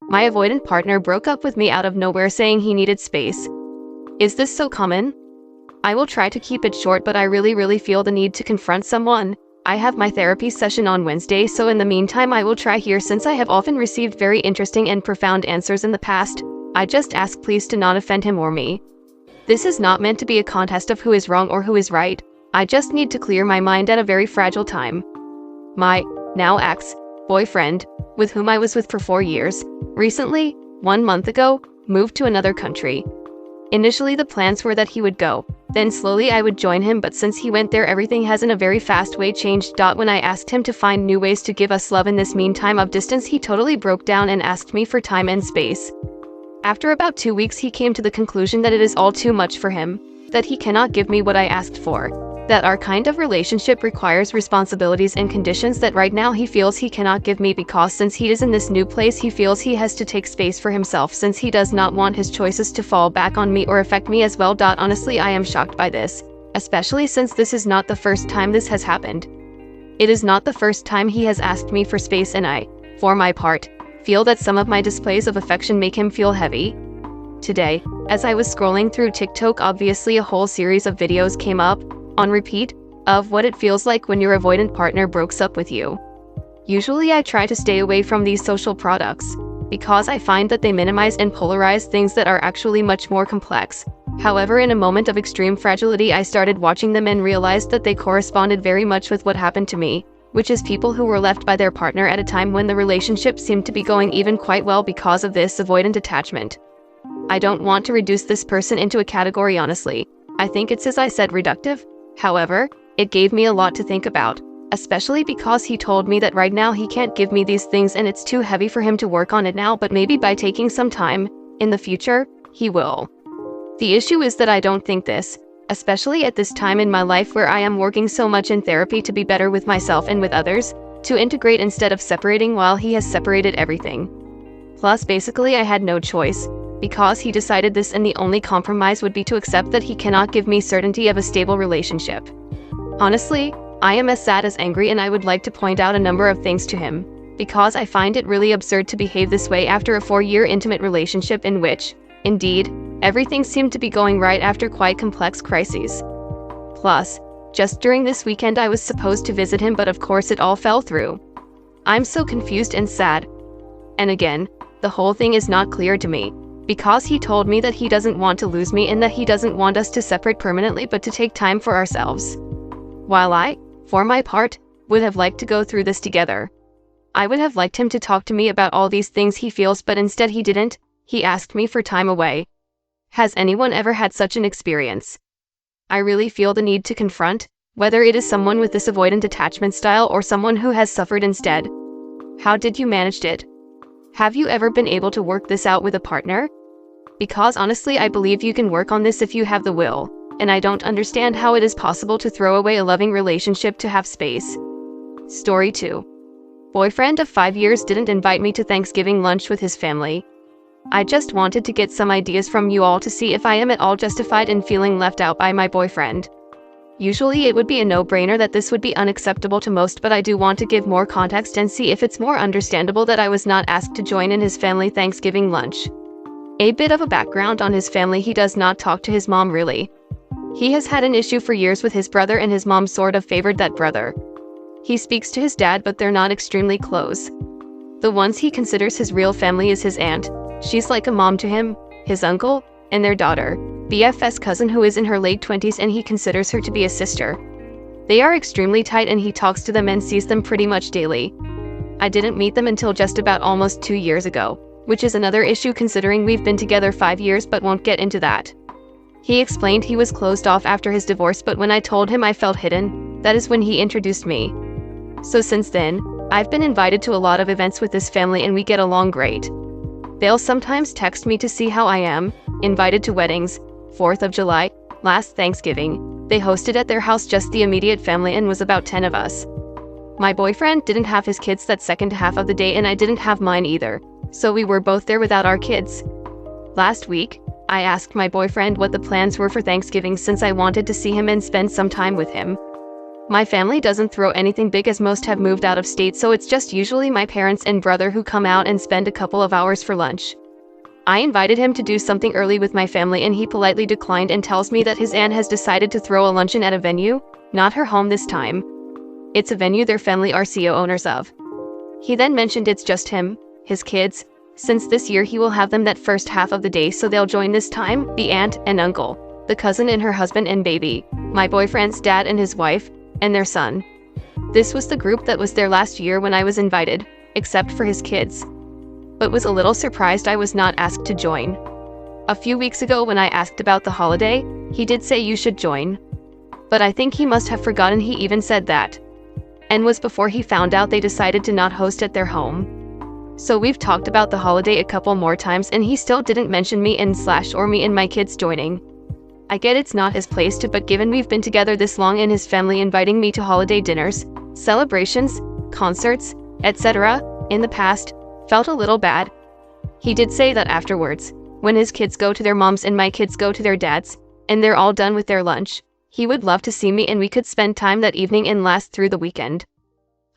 My avoidant partner broke up with me out of nowhere saying he needed space. Is this so common? I will try to keep it short, but I really feel the need to confront someone. I have my therapy session on Wednesday, so in the meantime I will try here since I have often received very interesting and profound answers in the past. I just ask please to not offend him or me. This is not meant to be a contest of who is wrong or who is right. I just need to clear my mind at a very fragile time. My now ex-boyfriend, with whom I was with for 4 years, recently, 1 month ago, moved to another country. Initially the plans were that he would go, then slowly I would join him, but since he went there everything has in a very fast way changed. When I asked him to find new ways to give us love in this meantime of distance, he totally broke down and asked me for time and space. After about 2 weeks he came to the conclusion that it is all too much for him, that he cannot give me what I asked for, that our kind of relationship requires responsibilities and conditions that right now he feels he cannot give me because since he is in this new place he feels he has to take space for himself since he does not want his choices to fall back on me or affect me as well. Honestly, I am shocked by this, especially since this is not the first time this has happened. It is not the first time he has asked me for space, and I, for my part, feel that some of my displays of affection make him feel heavy. Today, as I was scrolling through TikTok, obviously a whole series of videos came up, on repeat, of what it feels like when your avoidant partner breaks up with you. Usually I try to stay away from these social products, because I find that they minimize and polarize things that are actually much more complex. However, in a moment of extreme fragility I started watching them and realized that they corresponded very much with what happened to me, which is people who were left by their partner at a time when the relationship seemed to be going even quite well because of this avoidant attachment. I don't want to reduce this person into a category, honestly. I think it's, as I said, reductive. However, it gave me a lot to think about, especially because he told me that right now he can't give me these things and it's too heavy for him to work on it now, but maybe by taking some time, in the future, he will. The issue is that I don't think this, especially at this time in my life where I am working so much in therapy to be better with myself and with others, to integrate instead of separating while he has separated everything. Plus basically I had no choice, because he decided this and the only compromise would be to accept that he cannot give me certainty of a stable relationship. Honestly, I am as sad as angry and I would like to point out a number of things to him, because I find it really absurd to behave this way after a 4-year intimate relationship in which, indeed, everything seemed to be going right after quite complex crises. Plus, just during this weekend I was supposed to visit him, but of course it all fell through. I'm so confused and sad. And again, the whole thing is not clear to me, because he told me that he doesn't want to lose me and that he doesn't want us to separate permanently but to take time for ourselves. While I, for my part, would have liked to go through this together. I would have liked him to talk to me about all these things he feels, but instead he didn't. He asked me for time away. Has anyone ever had such an experience? I really feel the need to confront, whether it is someone with this avoidant attachment style or someone who has suffered instead. How did you manage it? Have you ever been able to work this out with a partner? Because honestly I believe you can work on this if you have the will, and I don't understand how it is possible to throw away a loving relationship to have space. Story 2. Boyfriend of 5 years didn't invite me to Thanksgiving lunch with his family. I just wanted to get some ideas from you all to see if I am at all justified in feeling left out by my boyfriend. Usually it would be a no-brainer that this would be unacceptable to most, but I do want to give more context and see if it's more understandable that I was not asked to join in his family Thanksgiving lunch. A bit of a background on his family: he does not talk to his mom really. He has had an issue for years with his brother and his mom sort of favored that brother. He speaks to his dad but they're not extremely close. The ones he considers his real family is his aunt, she's like a mom to him, his uncle, and their daughter, BF's cousin who is in her late 20s and he considers her to be a sister. They are extremely tight and he talks to them and sees them pretty much daily. I didn't meet them until just about almost 2 years ago, which is another issue considering we've been together 5 years, but won't get into that. He explained he was closed off after his divorce, but when I told him I felt hidden, that is when he introduced me. So since then, I've been invited to a lot of events with this family and we get along great. They'll sometimes text me to see how I am, invited to weddings. 4th of July, last Thanksgiving, they hosted at their house just the immediate family and was about 10 of us. My boyfriend didn't have his kids that second half of the day and I didn't have mine either, so we were both there without our kids. Last week, I asked my boyfriend what the plans were for Thanksgiving since I wanted to see him and spend some time with him. My family doesn't throw anything big as most have moved out of state, so it's just usually my parents and brother who come out and spend a couple of hours for lunch. I invited him to do something early with my family and he politely declined and tells me that his aunt has decided to throw a luncheon at a venue, not her home this time. It's a venue their family are co-owners of. He then mentioned it's just him, his kids, since this year he will have them that first half of the day, so they'll join this time, the aunt and uncle, the cousin and her husband and baby, my boyfriend's dad and his wife, and their son. This was the group that was there last year when I was invited, except for his kids. But was a little surprised I was not asked to join. A few weeks ago when I asked about the holiday, he did say you should join. But I think he must have forgotten he even said that. And was before he found out they decided to not host at their home. So we've talked about the holiday a couple more times and he still didn't mention me or me and my kids joining. I get it's not his place to, but given we've been together this long and his family inviting me to holiday dinners, celebrations, concerts, etc., in the past, felt a little bad. He did say that afterwards, when his kids go to their moms and my kids go to their dads, and they're all done with their lunch, he would love to see me and we could spend time that evening and last through the weekend.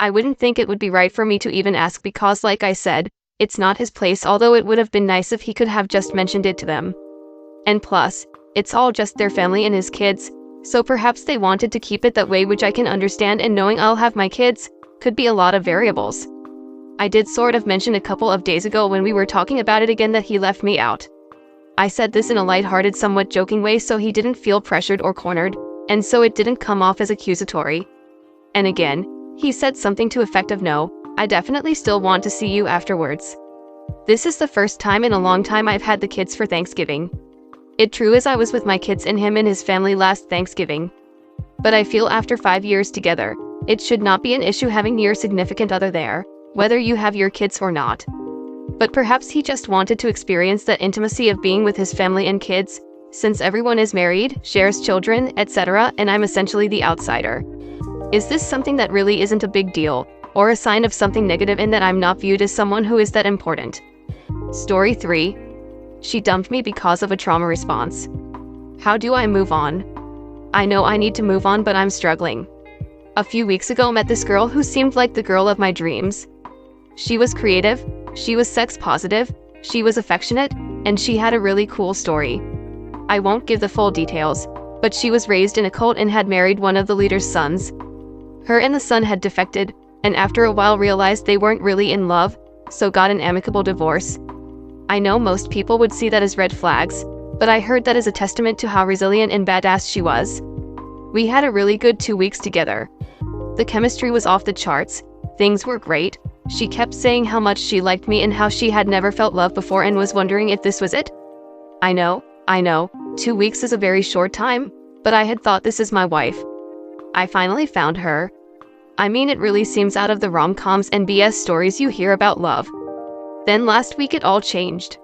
I wouldn't think it would be right for me to even ask because, like I said, it's not his place, although it would have been nice if he could have just mentioned it to them. And plus, it's all just their family and his kids, so perhaps they wanted to keep it that way, which I can understand, and knowing I'll have my kids, could be a lot of variables. I did sort of mention a couple of days ago when we were talking about it again that he left me out. I said this in a lighthearted, somewhat joking way so he didn't feel pressured or cornered, and so it didn't come off as accusatory. And again, he said something to effect of no, I definitely still want to see you afterwards. This is the first time in a long time I've had the kids for Thanksgiving. It true is I was with my kids and him and his family last Thanksgiving. But I feel after 5 years together, it should not be an issue having your significant other there, whether you have your kids or not. But perhaps he just wanted to experience that intimacy of being with his family and kids, since everyone is married, shares children, etc., and I'm essentially the outsider. Is this something that really isn't a big deal, or a sign of something negative in that I'm not viewed as someone who is that important? Story 3. She dumped me because of a trauma response. How do I move on? I know I need to move on, but I'm struggling. A few weeks ago met this girl who seemed like the girl of my dreams. She was creative, she was sex positive, she was affectionate, and she had a really cool story. I won't give the full details, but she was raised in a cult and had married one of the leader's sons. Her and the son had defected, and after a while realized they weren't really in love, so got an amicable divorce. I know most people would see that as red flags, but I heard that as a testament to how resilient and badass she was. We had a really good 2 weeks together. The chemistry was off the charts, things were great. She kept saying how much she liked me and how she had never felt love before and was wondering if this was it. I know, 2 weeks is a very short time, but I had thought this is my wife. I finally found her. I mean, it really seems out of the rom-coms and BS stories you hear about love. Then last week it all changed.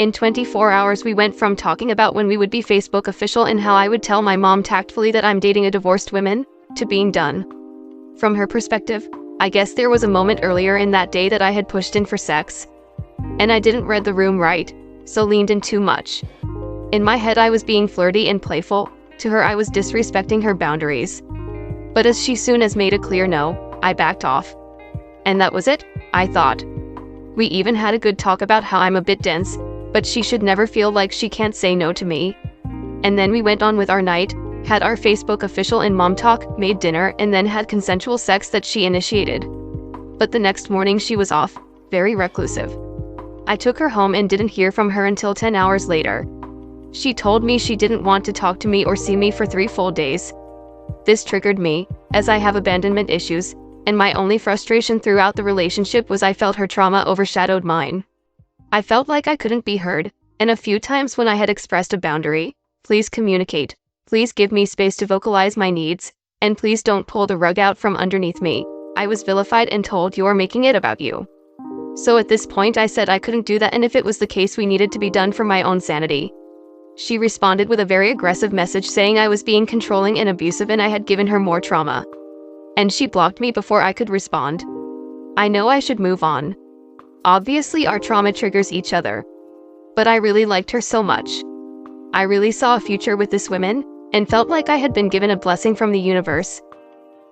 In 24 hours we went from talking about when we would be Facebook official and how I would tell my mom tactfully that I'm dating a divorced woman, to being done. From her perspective, I guess there was a moment earlier in that day that I had pushed in for sex. And I didn't read the room right, so leaned in too much. In my head I was being flirty and playful, to her I was disrespecting her boundaries. But as she soon as made a clear no, I backed off. And that was it, I thought. We even had a good talk about how I'm a bit dense, but she should never feel like she can't say no to me. And then we went on with our night, had our Facebook official and mom talk, made dinner, and then had consensual sex that she initiated. But the next morning she was off, very reclusive. I took her home and didn't hear from her until 10 hours later. She told me she didn't want to talk to me or see me for 3 full days. This triggered me, as I have abandonment issues, and my only frustration throughout the relationship was I felt her trauma overshadowed mine. I felt like I couldn't be heard, and a few times when I had expressed a boundary, please communicate, please give me space to vocalize my needs, and please don't pull the rug out from underneath me, I was vilified and told you're making it about you. So at this point I said I couldn't do that, and if it was the case we needed to be done for my own sanity. She responded with a very aggressive message saying I was being controlling and abusive and I had given her more trauma. And she blocked me before I could respond. I know I should move on. Obviously our trauma triggers each other. But I really liked her so much. I really saw a future with this woman, and felt like I had been given a blessing from the universe.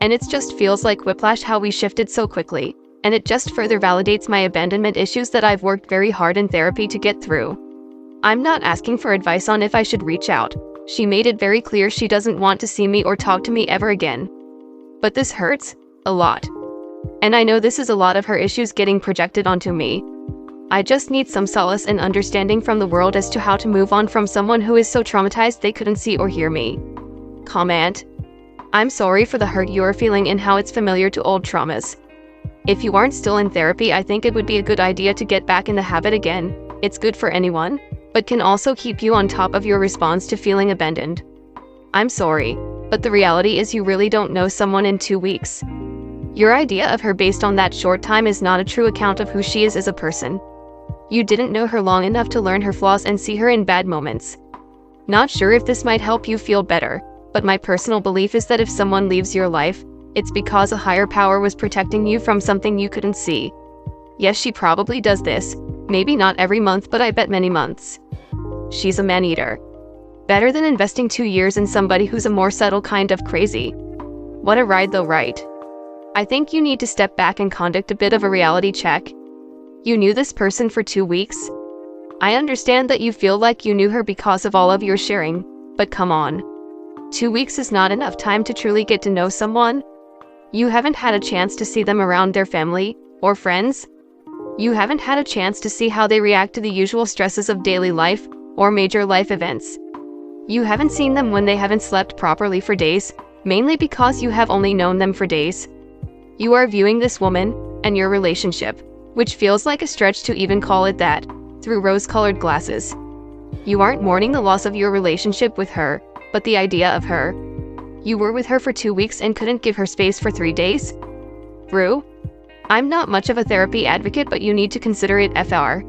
And it just feels like whiplash how we shifted so quickly. And it just further validates my abandonment issues that I've worked very hard in therapy to get through. I'm not asking for advice on if I should reach out. She made it very clear she doesn't want to see me or talk to me ever again. But this hurts a lot. And I know this is a lot of her issues getting projected onto me. I just need some solace and understanding from the world as to how to move on from someone who is so traumatized they couldn't see or hear me. Comment. I'm sorry for the hurt you are feeling and how it's familiar to old traumas. If you aren't still in therapy, I think it would be a good idea to get back in the habit again. It's good for anyone, but can also keep you on top of your response to feeling abandoned. I'm sorry, but the reality is you really don't know someone in 2 weeks. Your idea of her based on that short time is not a true account of who she is as a person. You didn't know her long enough to learn her flaws and see her in bad moments. Not sure if this might help you feel better, but my personal belief is that if someone leaves your life, it's because a higher power was protecting you from something you couldn't see. Yes, she probably does this, maybe not every month, but I bet many months. She's a man-eater. Better than investing 2 years in somebody who's a more subtle kind of crazy. What a ride though, right? I think you need to step back and conduct a bit of a reality check. You knew this person for 2 weeks? I understand that you feel like you knew her because of all of your sharing, but come on. 2 weeks is not enough time to truly get to know someone. You haven't had a chance to see them around their family or friends. You haven't had a chance to see how they react to the usual stresses of daily life or major life events. You haven't seen them when they haven't slept properly for days, mainly because you have only known them for days. You are viewing this woman and your relationship, which feels like a stretch to even call it that, through rose-colored glasses. You aren't mourning the loss of your relationship with her, but the idea of her. You were with her for 2 weeks and couldn't give her space for 3 days? Rue? I'm not much of a therapy advocate, but you need to consider it FR.